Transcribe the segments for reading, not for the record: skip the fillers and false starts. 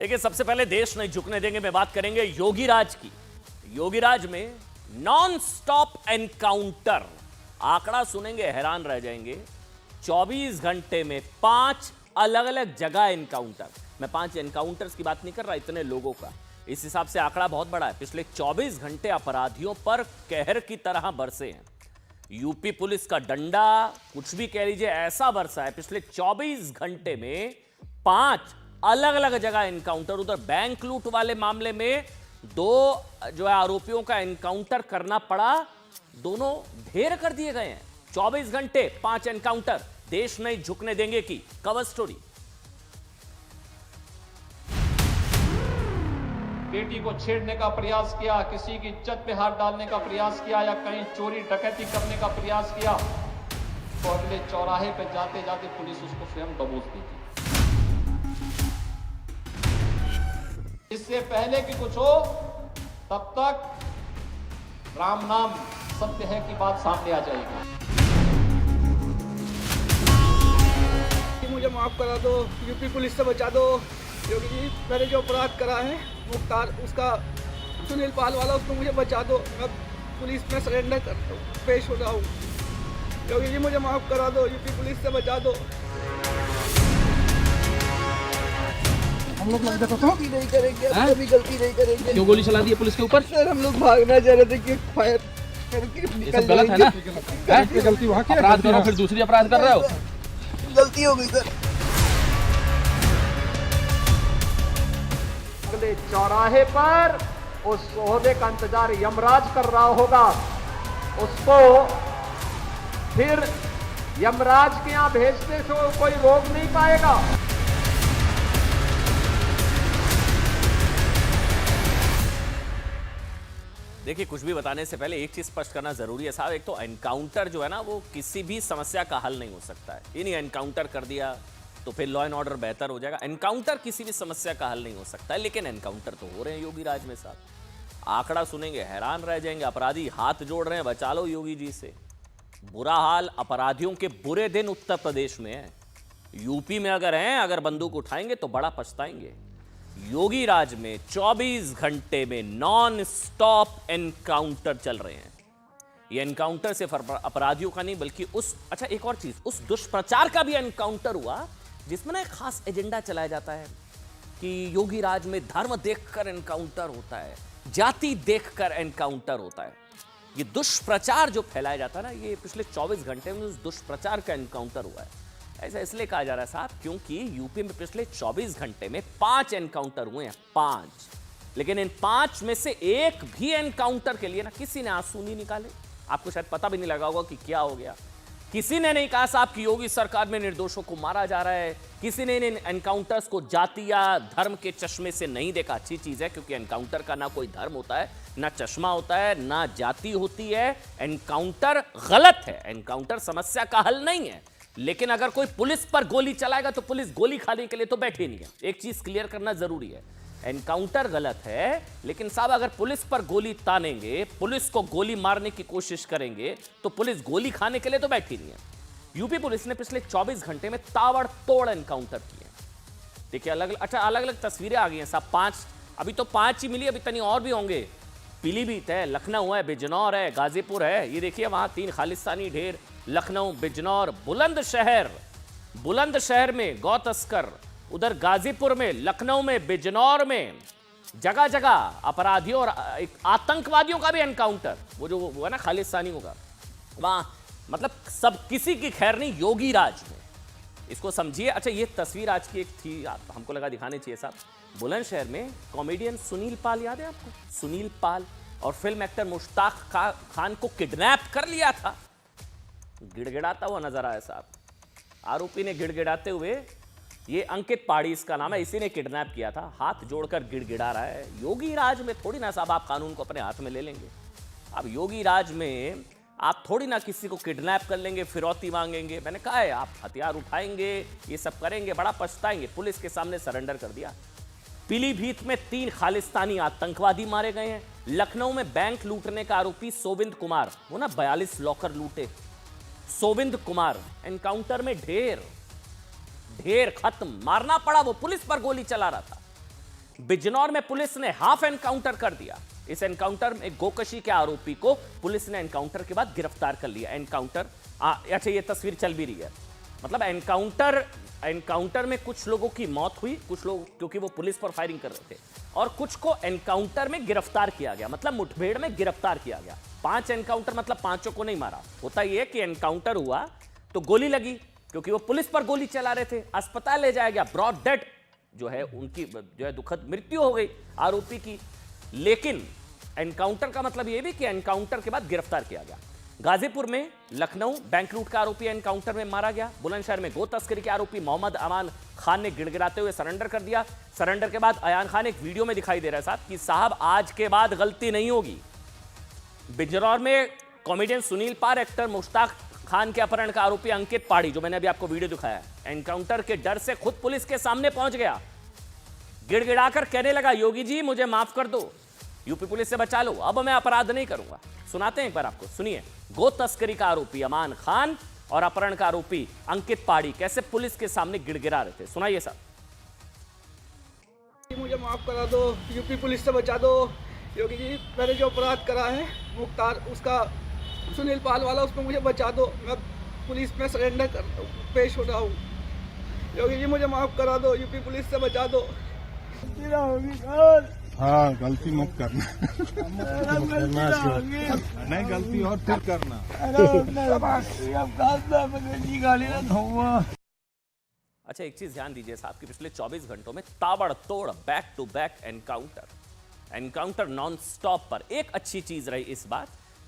देखिए, सबसे पहले देश नहीं झुकने देंगे में बात करेंगे योगी राज की। योगी राज में नॉन स्टॉप एनकाउंटर, आंकड़ा सुनेंगे हैरान रह जाएंगे। 24 घंटे में 5 अलग अलग जगह एनकाउंटर। मैं 5 एनकाउंटर्स की बात नहीं कर रहा, इतने लोगों का, इस हिसाब से आंकड़ा बहुत बड़ा है। पिछले 24 घंटे अपराधियों पर कहर की तरह बरसे हैं। यूपी पुलिस का डंडा, कुछ भी कह लीजिए, ऐसा बरसा है पिछले 24 घंटे में। 5 अलग अलग जगह एनकाउंटर। उधर बैंक लूट वाले मामले में 2 जो है आरोपियों का एनकाउंटर करना पड़ा, दोनों ढेर कर दिए गए हैं। 24 घंटे 5 एनकाउंटर, देश नहीं झुकने देंगे की कवर स्टोरी। बेटी को छेड़ने का प्रयास किया, किसी की इज्जत पे हाथ डालने का प्रयास किया, या कहीं चोरी डकैती करने का प्रयास किया, तो अगले चौराहे पे जाते जाते पुलिस उसको स्वयं दबोच देती। इससे पहले कि कुछ हो, तब तक राम नाम सत्य है की बात सामने आ जाएगी। मुझे माफ करा दो, यूपी पुलिस से बचा दो। योगी जी, मैंने जो अपराध करा है मुख्तार, उसका सुनील पाल वाला, उसको मुझे बचा दो। मैं पुलिस में सरेंडर कर पेश हो रहा हूँ। योगी जी, मुझे माफ करा दो, यूपी पुलिस से बचा दो। हम लोग लग जाता गलती नहीं करेंगे, अब कभी गलती नहीं करेंगे। क्यों गोली चला दी है पुलिस के ऊपर? सर, हम लोग भागना चाह रहे थे कि फायर ये सब गलत है ना? गलती वहाँ की अपराध करो फिर दूसरी अपराध कर रहे हो। गलती हो गई सर। अगले चौराहे पर उस ओहदे का इंतजार यमराज कर रहा होगा, उसको फिर यमराज के यहाँ भेजने से कोई रोक नहीं पाएगा। देखिए, कुछ भी बताने से पहले एक चीज स्पष्ट करना जरूरी है साहब। एक तो एनकाउंटर जो है ना, वो किसी भी समस्या का हल नहीं हो सकता है। ये नहीं एनकाउंटर कर दिया तो फिर लॉ एंड ऑर्डर बेहतर हो जाएगा। एनकाउंटर किसी भी समस्या का हल नहीं हो सकता है, लेकिन एनकाउंटर तो हो रहे हैं योगी राज में साहब। आंकड़ा सुनेंगे हैरान रह जाएंगे। अपराधी हाथ जोड़ रहे हैं, बचा लो योगी जी से। बुरा हाल, अपराधियों के बुरे दिन उत्तर प्रदेश में है। यूपी में अगर हैं, अगर बंदूक उठाएंगे तो बड़ा पछताएंगे। योगी राज में 24 घंटे में नॉन स्टॉप एनकाउंटर चल रहे हैं। ये एनकाउंटर सिर्फ अपराधियों का नहीं, बल्कि एक और चीज, उस दुष्प्रचार का भी एनकाउंटर हुआ जिसमें ना एक खास एजेंडा चलाया जाता है कि योगी राज में धर्म देखकर एनकाउंटर होता है, जाति देखकर एनकाउंटर होता है। ये दुष्प्रचार जो फैलाया जाता है ना, ये पिछले 24 घंटे में उस दुष्प्रचार का एनकाउंटर हुआ है। ऐसा इसलिए कहा जा रहा है साहब, क्योंकि यूपी में पिछले 24 घंटे में 5 एनकाउंटर हुए हैं, 5। लेकिन इन 5 में से एक भी एनकाउंटर के लिए ना किसी ने आंसू नहीं निकाले। आपको शायद पता भी नहीं लगा होगा कि क्या हो गया। किसी ने नहीं कहा साहब कि योगी सरकार में निर्दोषों को मारा जा रहा है। किसी ने इन एनकाउंटर्स को जाति या धर्म के चश्मे से नहीं देखा। अच्छी चीज है, क्योंकि एनकाउंटर का ना कोई धर्म होता है, ना चश्मा होता है, ना जाति होती है। एनकाउंटर गलत है, एनकाउंटर समस्या का हल नहीं है। लेकिन अगर कोई पुलिस पर गोली चलाएगा तो पुलिस गोली खाने के लिए तो बैठी नहीं है। एक चीज क्लियर करना जरूरी है, एनकाउंटर गलत है, लेकिन साहब अगर पुलिस पर गोली तानेंगे, पुलिस को गोली मारने की कोशिश करेंगे, तो पुलिस गोली खाने के लिए तो बैठी नहीं है। यूपी पुलिस ने पिछले 24 घंटे में ताबड़तोड़ एनकाउंटर किए। देखिए, अलग अलग तस्वीरें आ गई हैं साहब। 5 अभी तो 5 ही मिली, अभी तनी और भी होंगे। पीलीभीत है, लखनऊ है, बिजनौर है, गाजीपुर है। ये देखिए, वहां 3 खालिस्तानी ढेर, लखनऊ, बिजनौर, बुलंदशहर में गौ तस्कर, उधर गाजीपुर में, लखनऊ में, बिजनौर में, जगह जगह अपराधियों और आतंकवादियों का भी एनकाउंटर। वो है ना खालिस्तानियों का, वहां मतलब सब किसी की खैर नहीं योगी राज में। इसको समझिए। अच्छा, ये तस्वीर आज की एक थी, हमको लगा दिखानी चाहिए साहब। बुलंदशहर में कॉमेडियन सुनील पाल, याद है आपको? सुनील पाल और फिल्म एक्टर मुश्ताक खान को किडनैप कर लिया था। गिड़गिड़ाता हुआ नजर आया साहब। आरोपी ने गिड़गिड़ाते हुए, ये अंकित पाड़ी इसका नाम है, इसी ने किडनैप किया था। हाथ जोड़कर गिड़गिड़ा रहा है। योगी राज में थोड़ी ना साहब आप कानून को अपने हाथ में ले लेंगे। अब योगी राज में आप थोड़ी ना किसी को किडनैप कर लेंगे, फिरौती मांगेंगे। मैंने कहा है, आप हथियार उठाएंगे, ये सब करेंगे, बड़ा पछताएंगे। पुलिस के सामने सरेंडर कर दिया। पीलीभीत में 3 खालिस्तानी आतंकवादी मारे गए हैं। लखनऊ में बैंक लूटने का आरोपी सोविंद कुमार, वो ना 42 लॉकर लूटे, सोविंद कुमार, एनकाउंटर में ढेर खत्म, मारना पड़ा। वो पुलिस पर गोली चला रहा था। बिजनौर में पुलिस ने हाफ एनकाउंटर कर दिया। इस एनकाउंटर में गोकशी के आरोपी को पुलिस ने एनकाउंटर के बाद गिरफ्तार कर लिया। एनकाउंटर अच्छा, ये तस्वीर चल भी रही है। मतलब एनकाउंटर में कुछ लोगों की मौत हुई, कुछ लोग क्योंकि वो पुलिस पर फायरिंग कर रहे थे, और कुछ को एनकाउंटर में गिरफ्तार किया गया। मतलब मुठभेड़ में गिरफ्तार किया गया। 5 एनकाउंटर मतलब 5 को नहीं मारा। होता यह है कि एनकाउंटर हुआ तो गोली लगी, क्योंकि वो पुलिस पर गोली चला रहे थे, अस्पताल ले जाया गया, ब्रॉड डेड जो है उनकी जो है दुखद मृत्यु हो गई आरोपी की। लेकिन एनकाउंटर का मतलब यह भी कि एनकाउंटर के बाद गिरफ्तार किया गया। गाजीपुर में लखनऊ बैंक लूट का आरोपी एनकाउंटर में मारा गया। बुलंदशहर में गो तस्करी के आरोपी मोहम्मद अमान खान ने गिड़गिड़ाते हुए सरेंडर कर दिया। सरेंडर के बाद अयान खान एक वीडियो में दिखाई दे रहा है साहब कि साहब आज के बाद गलती नहीं होगी। बिजनौर में कॉमेडियन सुनील पार, एक्टर मुश्ताक खान के अपहरण का आरोपी अंकित पाड़ी, जो मैंने अभी आपको वीडियो दिखाया है, एनकाउंटर के डर से खुद पुलिस के सामने पहुंच गया। गिड़गिड़ाकर कहने लगा, योगी जी मुझे माफ कर दो, यूपी पुलिस से बचा लो, अब मैं अपराध नहीं करूंगा। सुनाते हैं एक बार आपको, सुनिए। गो तस्करी का आरोपी अमान खान और अपहरण का आरोपी अंकित पाड़ी कैसे पुलिस के सामने गिड़गिड़ा रहे थे, सुनाइए साहब। मुझे माफ करा दो, यूपी पुलिस से बचा दो, योगी जी मैंने जो अपराध करा है मुख्तार उसका सुनील पाल वाला, उसको मुझे बचा दो, मैं पुलिस में सरेंडर कर पेश हो रहा हूँ। योगी जी मुझे माफ करा दो, यूपी पुलिस से बचा दो। हाँ, गलती मत करना। नहीं, गलती और फिर करना। अच्छा, एक चीज ध्यान दीजिए साहब कि पिछले 24 घंटों में ताबड़तोड़ back to back encounter non stop पर। एक अच्छी चीज रही इस बार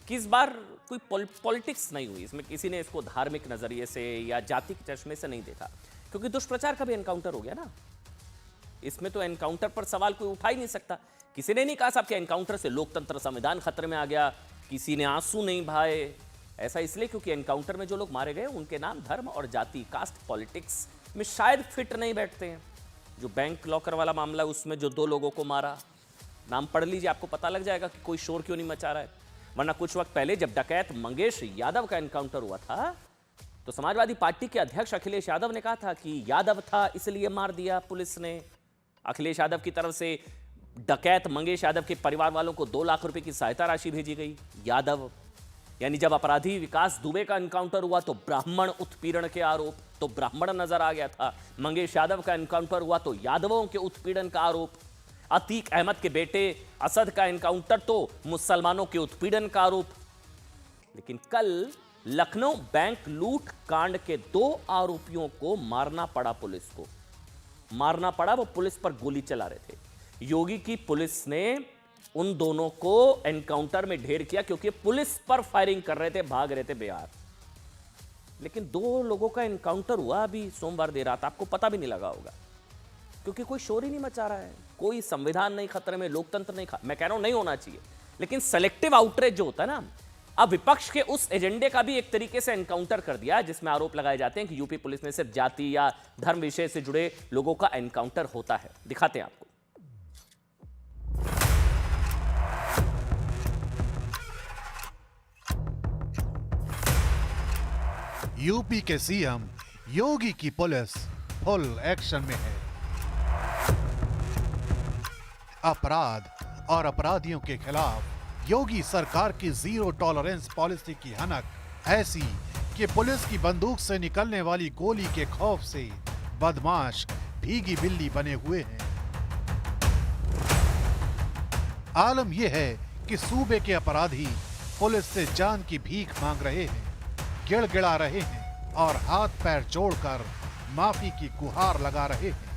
कि इस बार कोई पॉलिटिक्स नहीं हुई। इसमें किसी ने इसको धार्मिक नजरिए से या जाति के चश्मे से नहीं देखा, क्योंकि दुष्प्रचार का भी एनकाउंटर हो गया ना। इसमें तो एनकाउंटर पर सवाल कोई उठा ही नहीं सकता। किसी ने नहीं कहा साहब कि एनकाउंटर से लोकतंत्र संविधान खतरे में आ गया, किसी ने आंसू नहीं बहाए। ऐसा इसलिए क्योंकि एनकाउंटर में जो लोग मारे गए उनके नाम धर्म और जाति, कास्ट पॉलिटिक्स में शायद फिट नहीं बैठते हैं। जो बैंक लॉकर वाला मामला, उसमें जो 2 लोगों को मारा, नाम पढ़ लीजिए, आपको पता लग जाएगा कि कोई शोर क्यों नहीं मचा रहा है। वरना कुछ वक्त पहले जब डकैत मंगेश यादव का एनकाउंटर हुआ था तो समाजवादी पार्टी के अध्यक्ष अखिलेश यादव ने कहा था कि यादव था इसलिए मार दिया पुलिस ने। अखिलेश यादव की तरफ से डकैत मंगेश यादव के परिवार वालों को 2 लाख रुपए की सहायता राशि भेजी गई। यादव यानी जब अपराधी विकास दुबे का एनकाउंटर हुआ तो ब्राह्मण उत्पीड़न के आरोप, तो ब्राह्मण नजर आ गया था। मंगेश यादव का एनकाउंटर हुआ तो यादवों के उत्पीड़न का आरोप। अतीक अहमद के बेटे असद का एनकाउंटर तो मुसलमानों के उत्पीड़न का आरोप। लेकिन कल लखनऊ बैंक लूट कांड के 2 आरोपियों को मारना पड़ा, पुलिस को मारना पड़ा। वो पुलिस पर गोली चला रहे थे। योगी की पुलिस ने उन दोनों को एनकाउंटर में ढेर किया क्योंकि पुलिस पर फायरिंग कर रहे थे, भाग रहे थे बिहार। लेकिन 2 लोगों का एनकाउंटर हुआ अभी सोमवार देर रात, आपको पता भी नहीं लगा होगा, क्योंकि कोई शोर ही नहीं मचा रहा है, कोई संविधान नहीं खतरे में, लोकतंत्र नहीं मैं कह रहा हूं नहीं होना चाहिए, लेकिन सेलेक्टिव आउटरीच जो होता है ना, अब विपक्ष के उस एजेंडे का भी एक तरीके से एनकाउंटर कर दिया, जिसमें आरोप लगाए जाते हैं कि यूपी पुलिस में सिर्फ जाति या धर्म विषय से जुड़े लोगों का एनकाउंटर होता है। दिखाते हैं आपको। यूपी के सीएम योगी की पुलिस फुल एक्शन में है। अपराध और अपराधियों के खिलाफ योगी सरकार की जीरो टॉलरेंस पॉलिसी की हनक ऐसी कि पुलिस की बंदूक से निकलने वाली गोली के खौफ से बदमाश भीगी बिल्ली बने हुए हैं। आलम यह है कि सूबे के अपराधी पुलिस से जान की भीख मांग रहे हैं, गिड़गिड़ा रहे हैं और हाथ पैर जोड़कर माफी की गुहार लगा रहे हैं।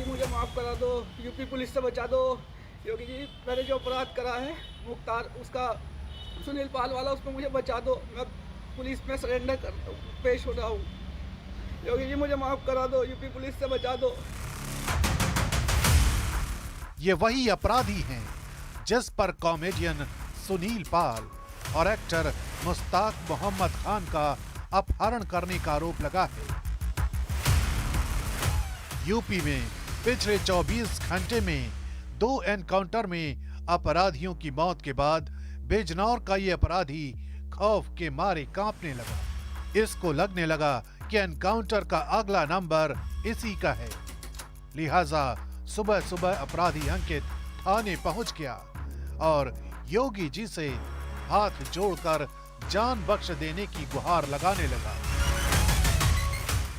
मुझे माफ करा दो, यूपी पुलिस से बचा दो, योगी जी मैंने जो अपराध करा है मुख्तार उसका सुनील पाल वाला, उसको मुझे बचा दो, मैं पुलिस में सरेंडर कर पेश हो रहा हूँ। योगी जी मुझे माफ करा दो, यूपी पुलिस से बचा दो। ये वही अपराधी हैं जिस पर कॉमेडियन सुनील पाल और एक्टर मुश्ताक मोहम्मद खान का अपहरण करने का आरोप लगा है। यूपी में पिछले 24 घंटे में 2 एनकाउंटर में अपराधियों की मौत के बाद बिजनौर का ये अपराधी खौफ के मारे कांपने लगा। इसको लगने लगा कि एनकाउंटर का अगला नंबर इसी का है, लिहाजा सुबह सुबह अपराधी अंकित थाने पहुंच गया और योगी जी से हाथ जोड़कर जान बख्श देने की गुहार लगाने लगा।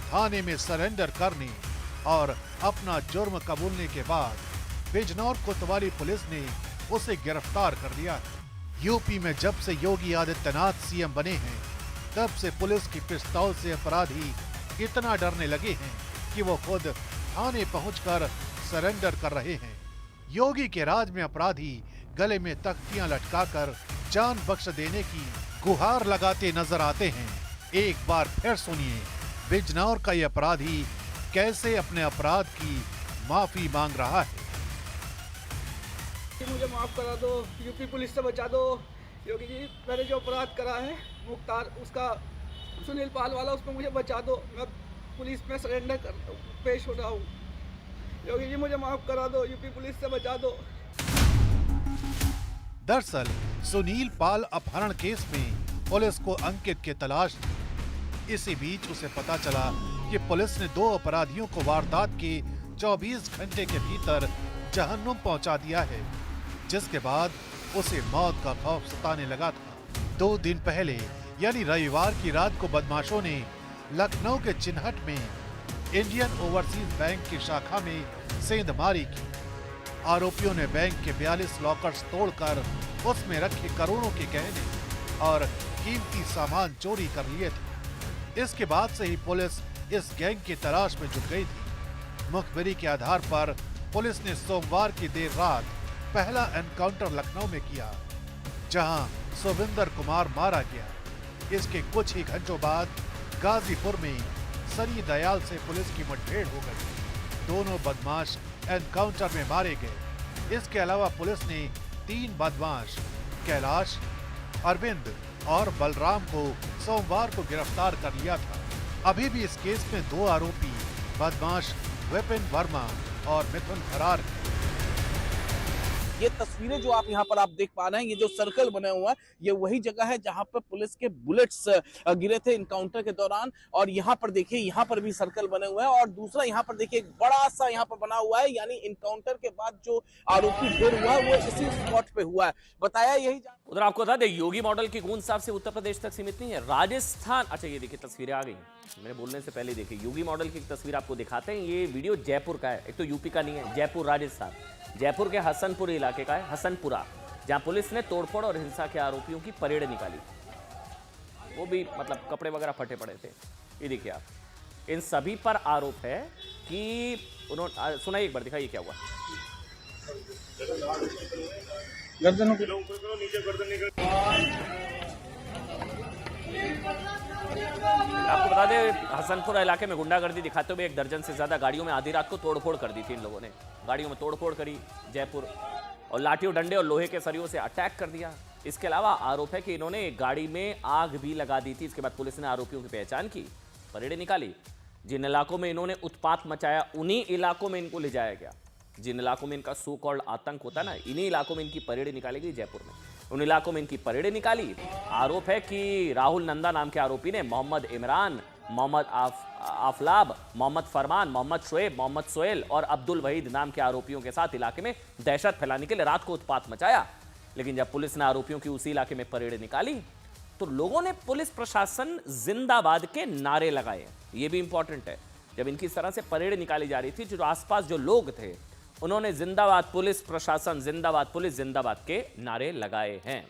थाने में सरेंडर करने और अपना जुर्म कबूलने के बाद बिजनौर कोतवाली पुलिस ने उसे गिरफ्तार कर लिया है। यूपी में जब से योगी आदित्यनाथ सीएम बने हैं, तब से पुलिस की पिस्तौल से अपराधी इतना डरने लगे हैं कि वो खुद थाने पहुंचकर सरेंडर कर रहे हैं। योगी के राज में अपराधी गले में तख्तियां लटकाकर जान बख्श देने की गुहार लगाते नजर आते हैं। एक बार फिर सुनिए बिजनौर का ये अपराधी कैसे अपने अपराध की माफी मांग रहा है। मुझे माफ़ करा दो, यूपी पुलिस से बचा दो। योगी जी, मैंने जो अपराध करा है मुख्तार, उसका सुनील पाल वाला, उसको मुझे बचा दो। मैं पुलिस में सरेंडर कर पेश हो रहा हूँ। योगी जी, मुझे माफ़ करा दो, यूपी पुलिस से बचा दो। दरअसल सुनील पाल अपहरण केस में पुलिस को अंकित की तलाश थी। इसी बीच उसे पता चला कि पुलिस ने 2 अपराधियों को वारदात के 24 घंटे के भीतर जहन्नुम पहुंचा दिया है, जिसके बाद उसे मौत का खौफ सताने लगा था। 2 दिन पहले यानी रविवार की रात को बदमाशों ने लखनऊ के चिन्हट में इंडियन ओवरसीज बैंक की शाखा में सेंधमारी की। आरोपियों ने बैंक के 42 लॉकर्स तोड़कर उसमें रखे करोड़ों के गहने और कीमती सामान चोरी कर लिए थे। इसके बाद से ही पुलिस इस गैंग की तलाश में जुट गई थी। मुखबिरी के आधार पर पुलिस ने सोमवार की देर रात पहला एनकाउंटर लखनऊ में किया, जहां सुविंदर कुमार मारा गया। इसके कुछ ही घंटों बाद गाजीपुर में सनी दयाल से पुलिस की मुठभेड़ हो गई। दोनों बदमाश एनकाउंटर में मारे गए। इसके अलावा पुलिस ने 3 बदमाश कैलाश, अरविंद और बलराम को सोमवार को गिरफ्तार कर लिया था। अभी भी इस केस में 2 आरोपी बदमाश विपिन वर्मा और मिथुन फरार हैं। ये तस्वीरें जो आप यहाँ पर आप देख पा रहे हैं, ये जो सर्कल बना हुआ है, ये वही जगह है जहाँ पर पुलिस के बुलेट्स गिरे थे इनकाउंटर के दौरान। और यहाँ पर देखिए, यहाँ पर भी सर्कल बने हुए हैं और दूसरा यहाँ पर देखिए एक बड़ा सा यहाँ पर बना हुआ है, यानी इनकाउंटर के बाद जो आरोपी ढेर हुआ है वो इसी स्पॉट पे हुआ है। बताया यही। उधर आपको बता दें, योगी मॉडल की गूंज साहब से उत्तर प्रदेश तक सीमित नहीं है, राजस्थान। अच्छा, ये देखिए तस्वीरें आ गई, मैंने बोलने से पहले देखिए योगी मॉडल की तस्वीर आपको दिखाते हैं। ये वीडियो जयपुर का है, एक तो यूपी का नहीं है, जयपुर राजस्थान। जयपुर के हसनपुर इलाके का है, हसनपुरा, जहां पुलिस ने तोड़फोड़ और हिंसा के आरोपियों की परेड निकाली। वो भी मतलब कपड़े वगैरह फटे पड़े थे। ये देखिए आप, इन सभी पर आरोप है कि उन्होंने, सुनाइए एक बार, दिखाइए क्या हुआ। आपको बता दें, हसनपुरा इलाके में गुंडागर्दी दिखाते हुए 1 दर्जन से ज्यादा गाड़ियों में आधी रात को तोड़फोड़ कर दी थी इन लोगों ने। गाड़ियों में तोड़फोड़ करी जयपुर, और लाठियों, डंडे और लोहे के सरियों से अटैक कर दिया। इसके अलावा आरोप है कि इन्होंने एक गाड़ी में आग भी लगा दी थी। इसके बाद पुलिस ने आरोपियों की पहचान की, परेडें निकाली। जिन इलाकों में इन्होंने उत्पात मचाया, उन्हीं इलाकों में इनको ले जाया गया। जिन इलाकों में इनका सो कॉल्ड आतंक होता है ना, इन्हीं इलाकों में इनकी परेडें निकाली गई जयपुर में। उन इलाकों में इनकी परेडें निकाली। आरोप है कि राहुल नंदा नाम के आरोपी ने मोहम्मद इमरान, मोहम्मद आफलाब, मोहम्मद फरमान, मोहम्मद शोएब, मोहम्मद सोहेल और अब्दुल वहीद नाम के आरोपियों के साथ इलाके में दहशत फैलाने के लिए रात को उत्पात मचाया। लेकिन जब पुलिस ने आरोपियों की उसी इलाके में परेडें निकाली, तो लोगों ने पुलिस प्रशासन जिंदाबाद के नारे लगाए। ये भी इंपॉर्टेंट है, जब इनकी इस तरह से परेड निकाली जा रही थी, जो आसपास जो लोग थे उन्होंने जिंदाबाद पुलिस प्रशासन, जिंदाबाद पुलिस, जिंदाबाद के नारे लगाए हैं।